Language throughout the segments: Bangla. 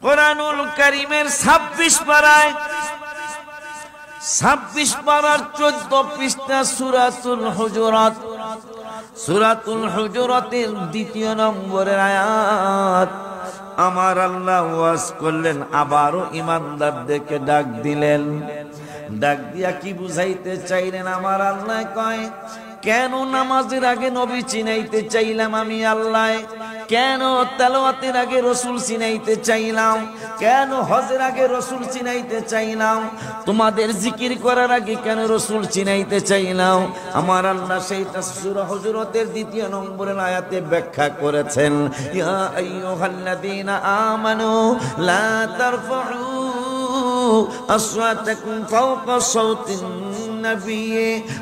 কোরআনুল কারীমের 26 পারায় 26 পারার 14 পৃষ্ঠা সূরাতুল হুজুরাত। সূরাতুল হুজুরাতের 2 নম্বরের আয়াত। আমার আল্লাহ ওয়াজ করলেন, আবারও ঈমানদারদেরকে ডাক দিলেন। ডাক দিয়া কি বুঝাইতে চাইলেন? আমার আল্লাহ কয়, কেন নামাজের আগে নবী চিনাইতে চাইলাম আমি আল্লাহ? কেন তেলাওয়াতের আগে রাসূল চিনাইতে চাইলাম? কেন হজের আগে রাসূল চিনাইতে চাইলাম? তোমাদের জিকির করার আগে কেন রাসূল চিনাইতে চাইলাম? আমার আল্লাহ সেইটা সূরা হুজুরাতের 2 নম্বরের আয়াতে ব্যাখ্যা করেছেন। ইয়া আইয়ুহাল্লাযীনা আমানু লা তারফাউ আসওয়াতাকুম ফাওকা সাওতিন النبي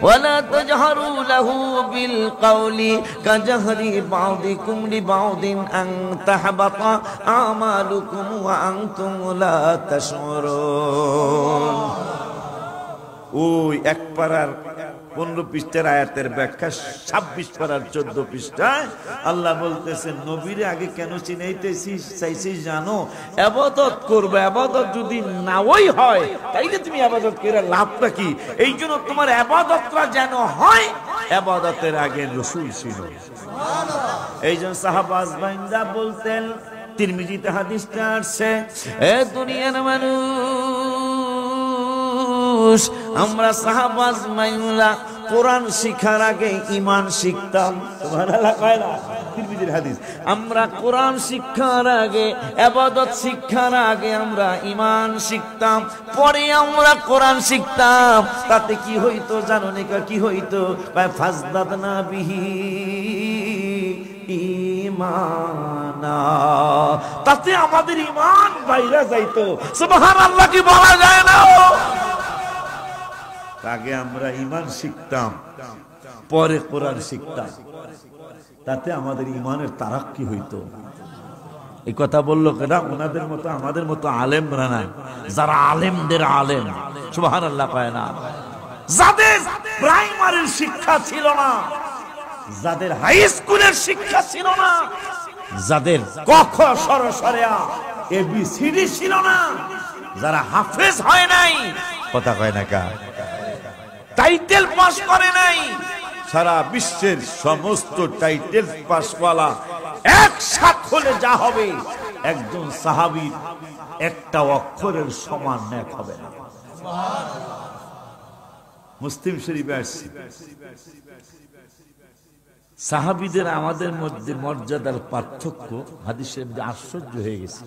ولا تجهروا له بالقول كجهر بعضكم لبعض أن تحبط أعمالكم وأنتم لا تشعرون। ওই এক পারার 15 পৃষ্ঠার আয়াতের ব্যাখ্যা 26 পারার 14 পৃষ্ঠায় আল্লাহ বলতেছেন, নবীরে আগে কেন চিনাইতেছিস চাইছিস জানো? ইবাদত করবে, ইবাদত যদি নাওই হয় তাইলে তুমি ইবাদত করে লাভটা কি? এই জন্য তোমার ইবাদতটা যেন হয় ইবাদতের আগে রাসূল ছিল। এই জন্য সাহাবা আজমাইনরা বলতেন, তিরমিজিতে হাদিসটা আসছে, এ দুনিয়ার মানুষ, আমরা সাহাবা আজমাইনরা কোরআন শিখার আগে ঈমান শিখতাম। সুবহানাল্লাহ কয় না? তিরমিজির হাদিস। আমরা কোরআন শিক্ষার আগে, ইবাদত শিক্ষার আগে আমরা ঈমান শিখতাম, পরে আমরা কোরআন শিখতাম। তাতে কি হইতো জানো নি? কি হইতো? ফাজদাদনা বিহি ঈমানা, তাতে আমাদের ঈমান বাইরে যাইতো। সুবহানাল্লাহ কি বলা যায় না? আগে আমরা ঈমান শিখতাম, পরে কোরআন শিখতাম, তাতে আমাদের ঈমানের তারাক্কি হইতো। এই কথা বললো কেনা? ওনাদের মতো আমাদের মতো আলেমরা না, যারা আলেমদের আলেম। সুবহানাল্লাহ পায় না? যাদের প্রাইমারির শিক্ষা ছিল না, যাদের হাই স্কুলের শিক্ষা ছিল না, যাদের ক খ স র ABCD ছিল না, যারা হাফেজ হয় নাই, কথা কয় না কা, টাইটেল পাস করে নাই, সারা বিশ্বের সমস্ত টাইটেল পাসওয়ালা একসাথে হলে যা হবে একজন সাহাবীর একটা অক্ষরের সমান নেক হবে না। মুসলিম শরীফে আসছে, সাহাবীদের আমাদের মধ্যে মর্যাদার পার্থক্য হাদিসের মধ্যে আশ্চর্য হয়ে গেছে।